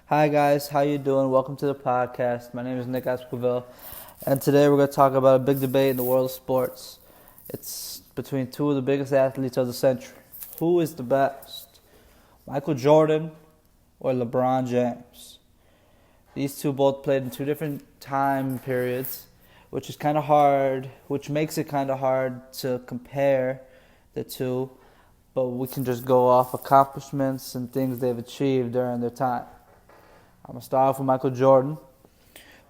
Hi guys, how you doing? Welcome to the podcast. My name is Nick Esquivel, and today we're going to talk about a big debate in the world of sports. It's between two of the biggest athletes of the century. Who is the best? Michael Jordan or LeBron James? These two both played in two different time periods, which makes it kind of hard to compare the two, but we can just go off accomplishments and things they've achieved during their time. I'm going to start off with Michael Jordan,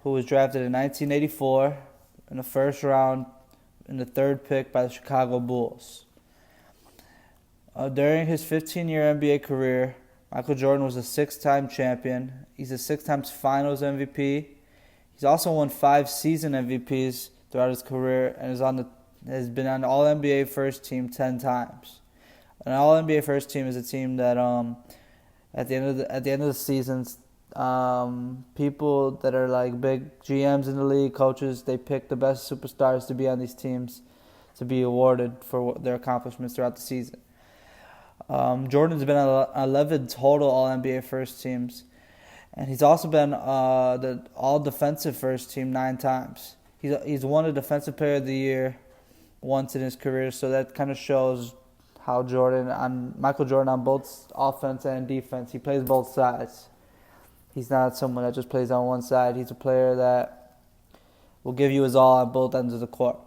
who was drafted in 1984 in the first round in the third pick by the Chicago Bulls. During his 15-year NBA career, Michael Jordan was a six-time champion. He's a six-time finals MVP. He's also won 5 season MVPs throughout his career and has been on the All-NBA first team 10 times. An All-NBA first team is a team that at the end of the seasons, people that are like big GMs in the league, coaches, they pick the best superstars to be on these teams to be awarded for their accomplishments throughout the season. Jordan's been on 11 total All-NBA first teams, and he's also been the All-Defensive first team 9 times. He's won a Defensive Player of the Year once in his career, so that kind of shows how Michael Jordan on both offense and defense, he plays both sides. He's not someone that just plays on one side. He's a player that will give you his all on both ends of the court.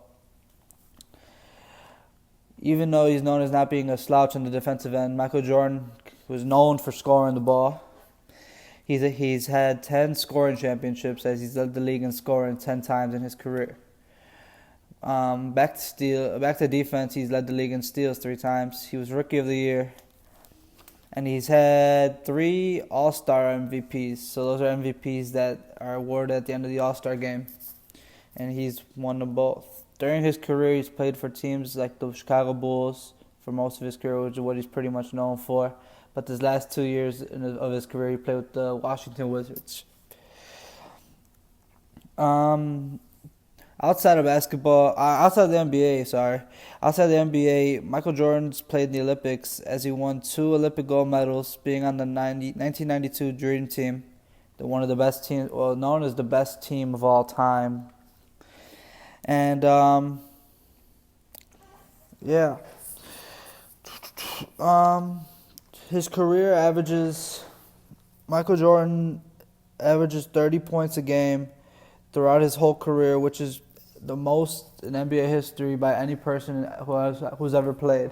Even though he's known as not being a slouch on the defensive end, Michael Jordan was known for scoring the ball. He's had 10 scoring championships as he's led the league in scoring 10 times in his career. Back to defense, he's led the league in steals 3 times. He was Rookie of the Year. And he's had 3 All-Star MVPs. So those are MVPs that are awarded at the end of the All-Star game. And he's won them both. During his career, he's played for teams like the Chicago Bulls for most of his career, which is what he's pretty much known for. But his last 2 years of his career, he played with the Washington Wizards. Outside of the NBA, Michael Jordan's played in the Olympics as he won 2 Olympic gold medals, being on the 1992 Dream Team, one of the best teams, known as the best team of all time. And his career Michael Jordan averages 30 points a game throughout his whole career, which is the most in NBA history by any person who's ever played.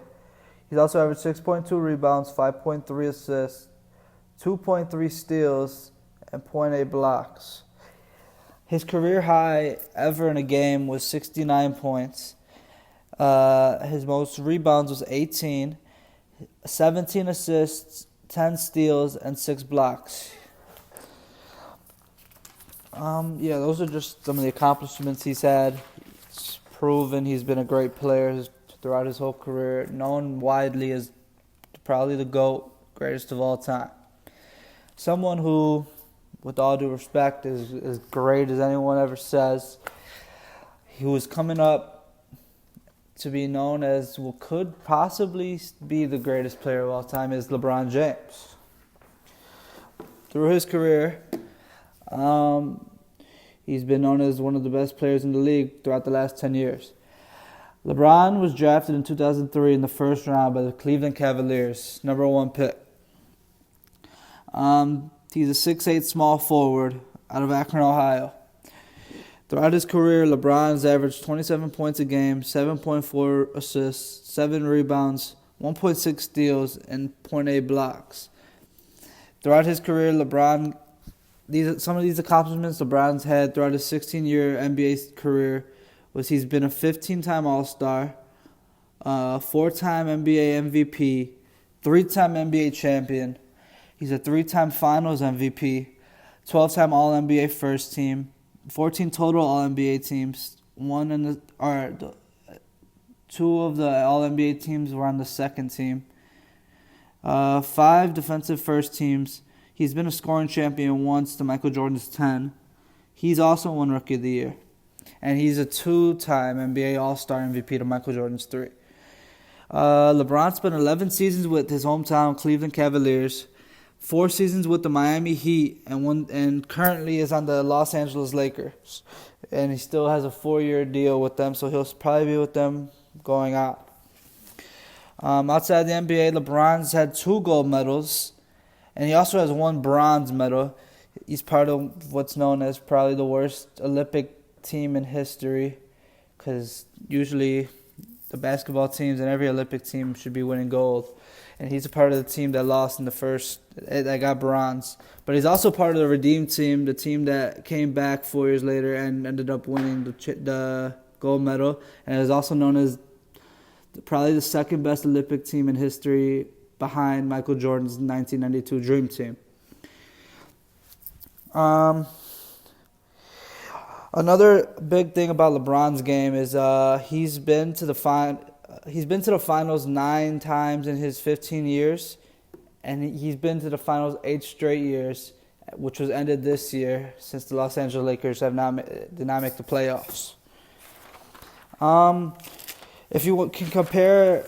He's also averaged 6.2 rebounds, 5.3 assists, 2.3 steals, and 0.8 blocks. His career high ever in a game was 69 points. His most rebounds was 18, 17 assists, 10 steals, and 6 blocks. Those are just some of the accomplishments he's had. It's proven he's been a great player throughout his whole career, known widely as probably the GOAT, greatest of all time. Someone who, with all due respect, is as great as anyone ever says. He was coming up to be known as what could possibly be the greatest player of all time is LeBron James. Through his career, he's been known as one of the best players in the league throughout the last 10 years. LeBron was drafted in 2003 in the first round by the Cleveland Cavaliers, number 1 pick. He's a 6'8" small forward out of Akron, Ohio. Throughout his career, LeBron's averaged 27 points a game, 7.4 assists, 7 rebounds, 1.6 steals, and 0.8 blocks. Throughout his career, some of these accomplishments LeBron's had throughout his 16-year NBA career was he's been a 15-time All-Star, 4-time NBA MVP, 3-time NBA champion. He's a 3-time Finals MVP, 12-time All-NBA first team, 14 total All-NBA teams. 2 of the All-NBA teams were on the second team. 5 defensive first teams. He's been a scoring champion once to Michael Jordan's 10. He's also won Rookie of the Year. And he's a 2-time NBA All-Star MVP to Michael Jordan's 3. LeBron spent 11 seasons with his hometown Cleveland Cavaliers, 4 seasons with the Miami Heat, and currently is on the Los Angeles Lakers. And he still has a 4-year deal with them, so he'll probably be with them going out. Outside the NBA, LeBron's had 2 gold medals, and he also has 1 bronze medal. He's part of what's known as probably the worst Olympic team in history, because usually the basketball teams and every Olympic team should be winning gold. And he's a part of the team that lost in the first, that got bronze. But he's also part of the redeemed team, the team that came back 4 years later and ended up winning the gold medal. And is also known as probably the second best Olympic team in history behind Michael Jordan's 1992 Dream Team. Another big thing about LeBron's game is he's been to the finals 9 times in his 15 years, and he's been to the finals 8 straight years, which was ended this year since the Los Angeles Lakers did not make the playoffs. If you can compare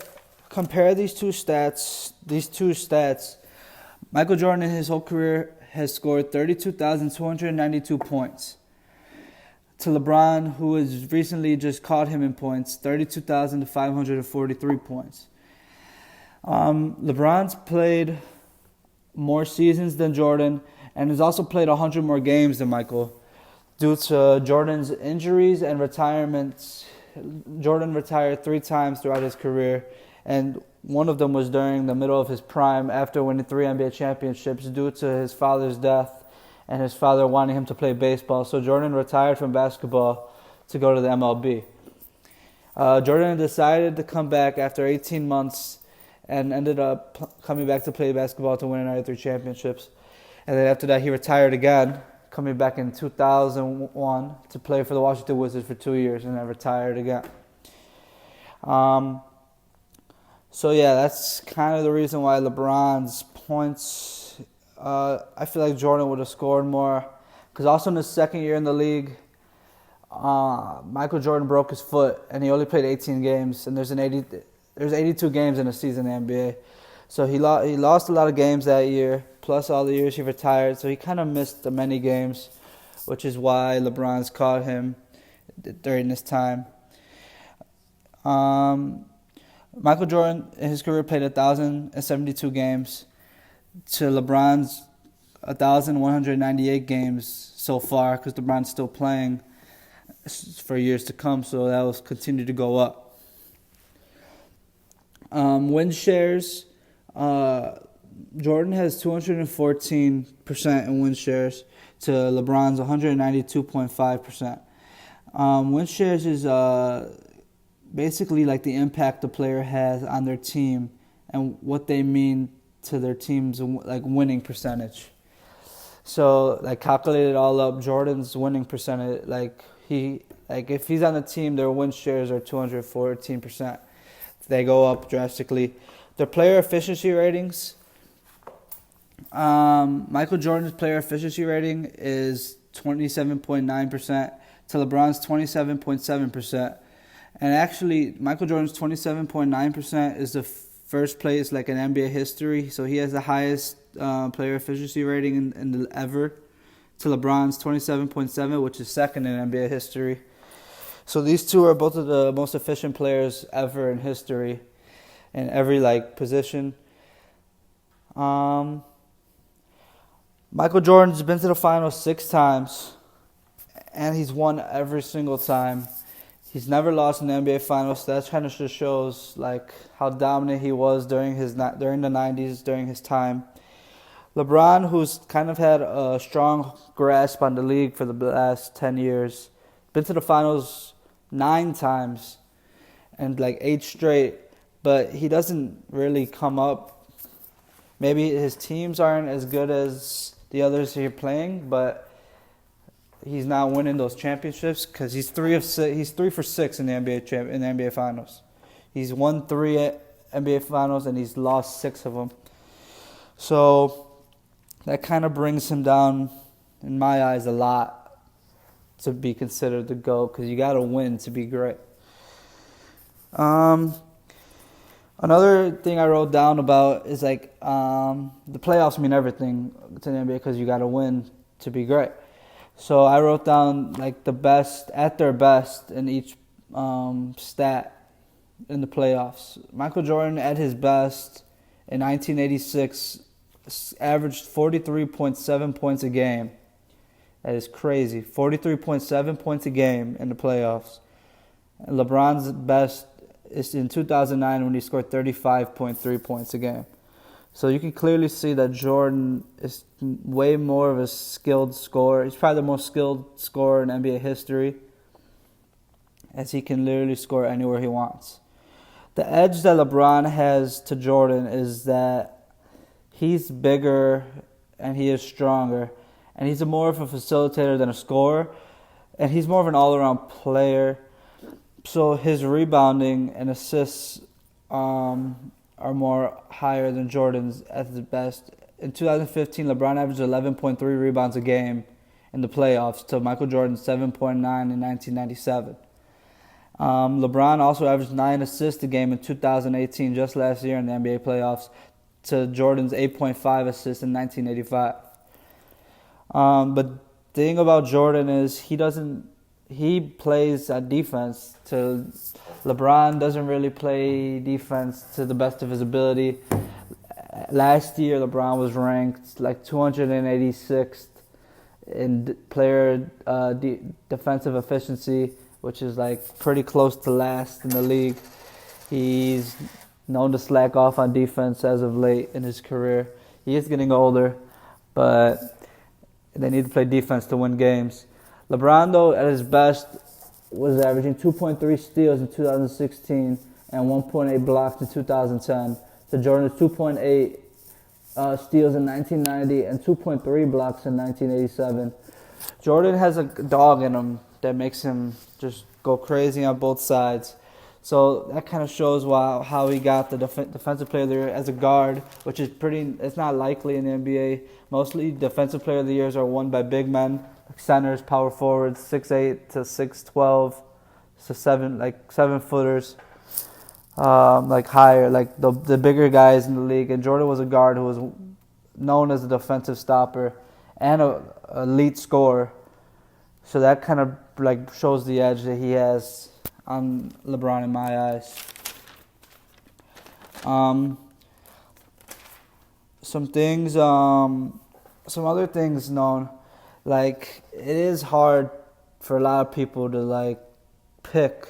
these two stats, Michael Jordan in his whole career has scored 32,292 points. To LeBron, who has recently just caught him in points, 32,543 points. LeBron's played more seasons than Jordan and has also played 100 more games than Michael. Due to Jordan's injuries and retirements, Jordan retired 3 times throughout his career, and one of them was during the middle of his prime after winning 3 NBA championships due to his father's death and his father wanting him to play baseball. So Jordan retired from basketball to go to the MLB. Jordan decided to come back after 18 months and ended up coming back to play basketball to win another 3 championships. And then after that, he retired again, coming back in 2001 to play for the Washington Wizards for 2 years, and then retired again. So yeah, that's kind of the reason why LeBron's points, I feel like Jordan would have scored more. Because also in his second year in the league, Michael Jordan broke his foot, and he only played 18 games. And there's 82 games in a season in the NBA. So he lost a lot of games that year, plus all the years he retired. So he kind of missed the many games, which is why LeBron's caught him during this time. Michael Jordan in his career played 1,072 games to LeBron's 1,198 games so far, because LeBron's still playing for years to come, so that will continue to go up. Win shares, Jordan has 214% in win shares to LeBron's 192.5%. Win shares is basically like the impact the player has on their team and what they mean to their team's like winning percentage. So like calculate it all up, Jordan's winning percentage, if he's on the team, their win shares are 214%. They go up drastically. Their player efficiency ratings, Michael Jordan's player efficiency rating is 27.9% to LeBron's 27.7%. And actually, Michael Jordan's 27.9% is the first place like in NBA history. So he has the highest player efficiency rating in ever, to LeBron's 27.7, which is second in NBA history. So these two are both of the most efficient players ever in history, in every position. Michael Jordan's been to the finals 6 times, and he's won every single time. He's never lost in the NBA Finals. So that kind of just shows how dominant he was during the 90s, during his time. LeBron, who's kind of had a strong grasp on the league for the last 10 years, been to the finals 9 times and 8 straight, but he doesn't really come up. Maybe his teams aren't as good as the others he's playing, but he's not winning those championships because he's 3 for 6 in the NBA Finals. He's won 3 NBA Finals and he's lost 6 of them. So that kind of brings him down, in my eyes, a lot to be considered the GOAT, because you got to win to be great. Another thing I wrote down about is like the playoffs mean everything to the NBA because you got to win to be great. So I wrote down like the best at their best in each stat in the playoffs. Michael Jordan at his best in 1986 averaged 43.7 points a game. That is crazy. 43.7 points a game in the playoffs. And LeBron's best is in 2009 when he scored 35.3 points a game. So you can clearly see that Jordan is way more of a skilled scorer. He's probably the most skilled scorer in NBA history, as he can literally score anywhere he wants. The edge that LeBron has to Jordan is that he's bigger and he is stronger. And he's more of a facilitator than a scorer. And he's more of an all-around player. So his rebounding and assists are more higher than Jordan's at his best. In 2015, LeBron averaged 11.3 rebounds a game in the playoffs to Michael Jordan's 7.9 in 1997. LeBron also averaged 9 assists a game in 2018, just last year in the NBA playoffs, to Jordan's 8.5 assists in 1985. But the thing about Jordan is he plays defense. LeBron doesn't really play defense to the best of his ability. Last year, LeBron was ranked like 286th in player defensive efficiency, which is like pretty close to last in the league. He's known to slack off on defense as of late in his career. He is getting older, but they need to play defense to win games. LeBron, though, at his best, was averaging 2.3 steals in 2016 and 1.8 blocks in 2010. To Jordan's 2.8 steals in 1990 and 2.3 blocks in 1987. Jordan has a dog in him that makes him just go crazy on both sides. So that kind of shows how he got the defensive player of the year as a guard, which is it's not likely in the NBA. Mostly defensive player of the years are won by big men, like centers, power forwards, 6'8" to 6'12", so 7-footers, like higher, like the bigger guys in the league. And Jordan was a guard who was known as a defensive stopper and a elite scorer. So that kind of like shows the edge that he has on LeBron in my eyes. Some other things known, like it is hard for a lot of people to like pick,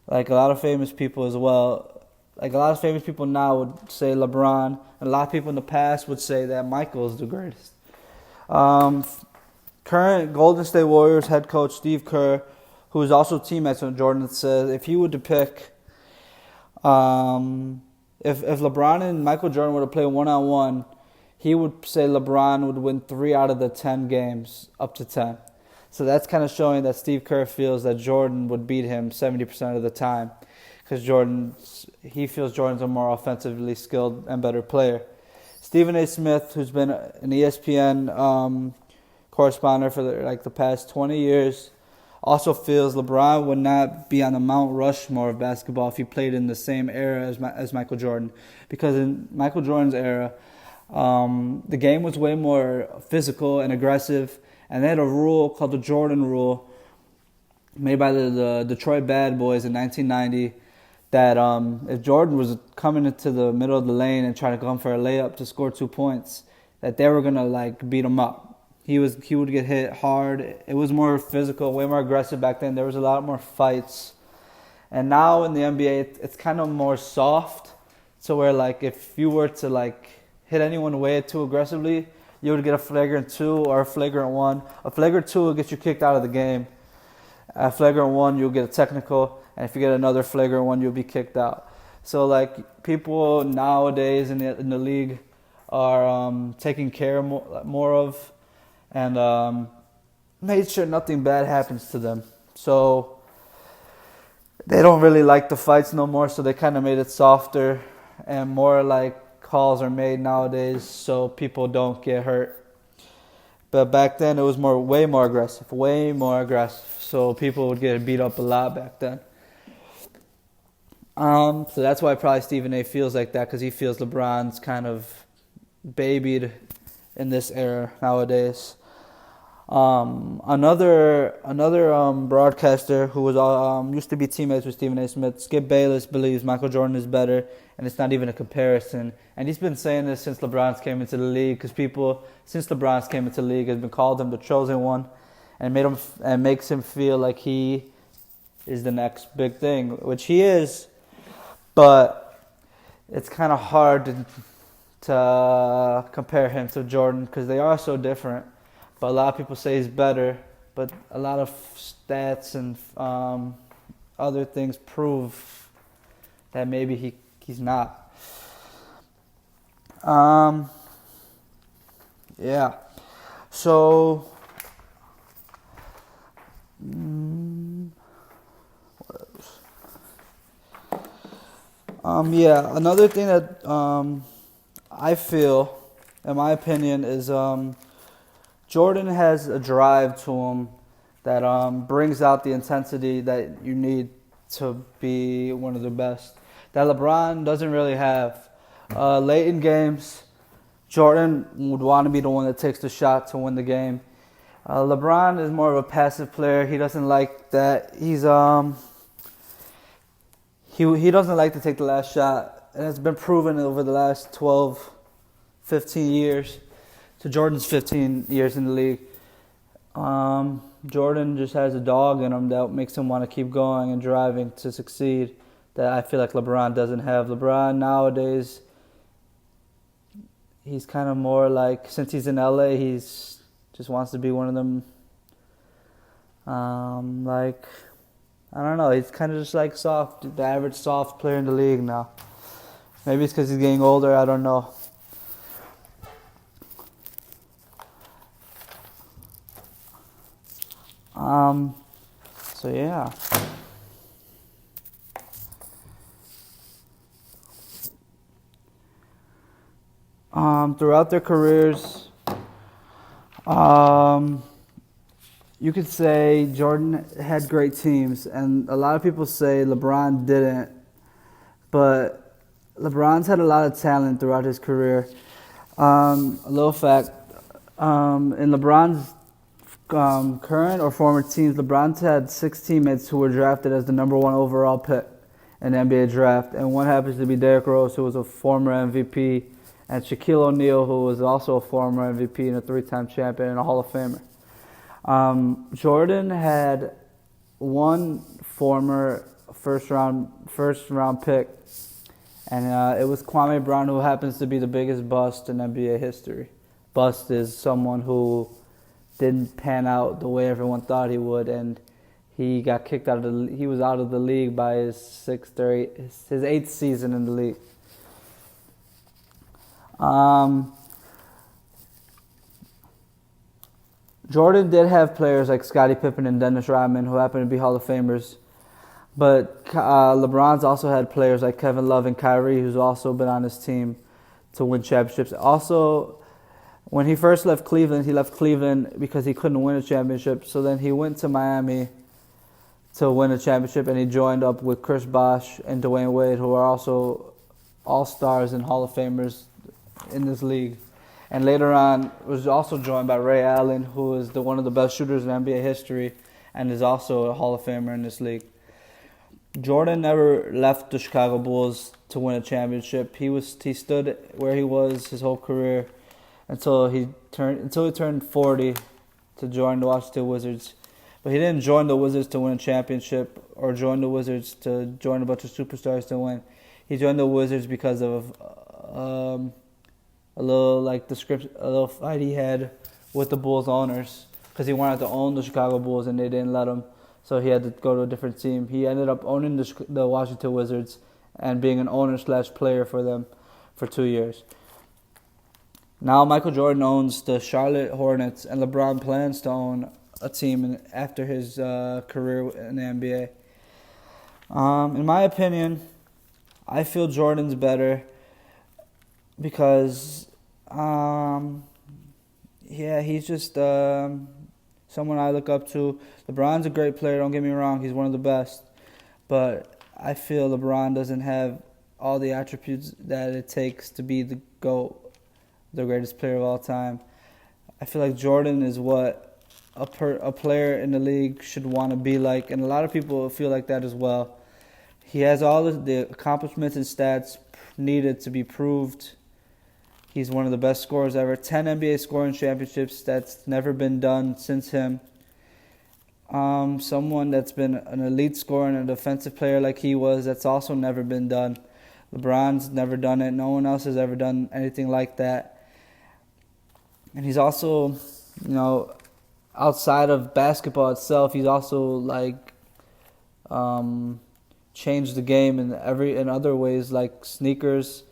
like a lot of famous people as well. Like a lot of famous people now would say LeBron, and a lot of people in the past would say that Michael is the greatest. Current Golden State Warriors head coach Steve Kerr, who is also teammates with Jordan, says if he were to pick, if LeBron and Michael Jordan were to play one-on-one, he would say LeBron would win 3 out of the 10 games, up to 10. So that's kind of showing that Steve Kerr feels that Jordan would beat him 70% of the time, because he feels Jordan's a more offensively skilled and better player. Stephen A. Smith, who's been an ESPN correspondent for the past 20 years, also feels LeBron would not be on the Mount Rushmore of basketball if he played in the same era as Michael Jordan. Because in Michael Jordan's era, the game was way more physical and aggressive. And they had a rule called the Jordan Rule, made by the Detroit Bad Boys in 1990, that if Jordan was coming into the middle of the lane and trying to come for a layup to score 2 points, that they were going to beat him up. He would get hit hard. It was more physical, way more aggressive back then. There was a lot more fights. And now in the NBA, it's kind of more soft. So where if you were to hit anyone way too aggressively, you would get a flagrant 2 or a flagrant 1. A flagrant 2 will get you kicked out of the game. A flagrant 1, you'll get a technical. And if you get another flagrant 1, you'll be kicked out. So people nowadays in the league are taking care more of, and made sure nothing bad happens to them. So they don't really like the fights no more, so they kind of made it softer, and more calls are made nowadays so people don't get hurt. But back then it was way more aggressive. So people would get beat up a lot back then. So that's why probably Stephen A. feels like that, because he feels LeBron's kind of babied in this era nowadays. Another broadcaster who was used to be teammates with Stephen A. Smith, Skip Bayless, believes Michael Jordan is better, and it's not even a comparison. And he's been saying this since LeBron came into the league, because people since LeBron came into the league has been called him the chosen one, and makes him feel like he is the next big thing, which he is. But it's kind of hard to compare him to Jordan, because they are so different. But a lot of people say he's better, but a lot of stats and other things prove that maybe he's not. Yeah. So, what else? Yeah, another thing that I feel, in my opinion, is Jordan has a drive to him that brings out the intensity that you need to be one of the best, that LeBron doesn't really have. Late in games, Jordan would want to be the one that takes the shot to win the game. LeBron is more of a passive player. He doesn't like that. He doesn't like to take the last shot, and it's been proven over the last 12, 15 years. So Jordan's 15 years in the league. Jordan just has a dog in him that makes him want to keep going and driving to succeed, that I feel like LeBron doesn't have. LeBron nowadays, he's kind of more like, since he's in LA, he's just wants to be one of them, like, I don't know, he's kind of just like soft, the average soft player in the league now. Maybe it's because he's getting older, I don't know. So yeah. Throughout their careers, you could say Jordan had great teams, and a lot of people say LeBron didn't. But LeBron's had a lot of talent throughout his career. A little fact, in LeBron's current or former teams, LeBron's had 6 teammates who were drafted as the number 1 overall pick in the NBA draft, and one happens to be Derrick Rose, who was a former MVP, and Shaquille O'Neal, who was also a former MVP and a 3-time champion and a Hall of Famer. Jordan had one former first round pick, and it was Kwame Brown, who happens to be the biggest bust in NBA history. Bust is someone who didn't pan out the way everyone thought he would, and he got kicked out of he was out of the league by his 8th season in the league. Jordan did have players like Scottie Pippen and Dennis Rodman, who happened to be Hall of Famers, but LeBron's also had players like Kevin Love and Kyrie, who's also been on his team to win championships. Also, when he first left Cleveland, he left Cleveland because he couldn't win a championship. So then he went to Miami to win a championship, and he joined up with Chris Bosh and Dwayne Wade, who are also all-stars and Hall of Famers in this league. And later on, was also joined by Ray Allen, who is one of the best shooters in NBA history and is also a Hall of Famer in this league. Jordan never left the Chicago Bulls to win a championship. He stood where he was his whole career until he turned 40 to join the Washington Wizards. But he didn't join the Wizards to win a championship or join the Wizards to join a bunch of superstars to win. He joined the Wizards because of a little fight he had with the Bulls owners, because he wanted to own the Chicago Bulls and they didn't let him. So he had to go to a different team. He ended up owning the Washington Wizards and being an owner/player for them for 2 years. Now Michael Jordan owns the Charlotte Hornets, and LeBron plans to own a team after his career in the NBA. In my opinion, I feel Jordan's better because, he's just someone I look up to. LeBron's a great player, don't get me wrong, he's one of the best. But I feel LeBron doesn't have all the attributes that it takes to be the GOAT, the greatest player of all time. I feel like Jordan is what a player in the league should want to be like, and a lot of people feel like that as well. He has all the accomplishments and stats needed to be proved. He's one of the best scorers ever. 10 NBA scoring championships. That's never been done since him. Someone that's been an elite scorer and a defensive player like he was, that's also never been done. LeBron's never done it. No one else has ever done anything like that. And he's also, outside of basketball itself, he's also changed the game in other ways, like sneakers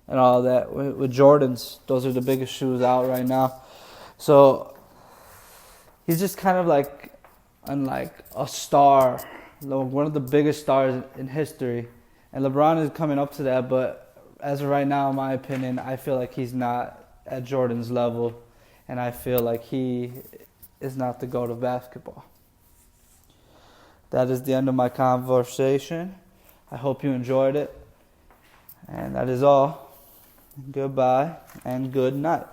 and all that. With Jordans, those are the biggest shoes out right now. So he's just kind of like a star, one of the biggest stars in history. And LeBron is coming up to that, but as of right now, in my opinion, I feel like he's not at Jordan's level, and I feel like he is not the GOAT of basketball. That is the end of my conversation. I hope you enjoyed it. And that is all. Goodbye and good night.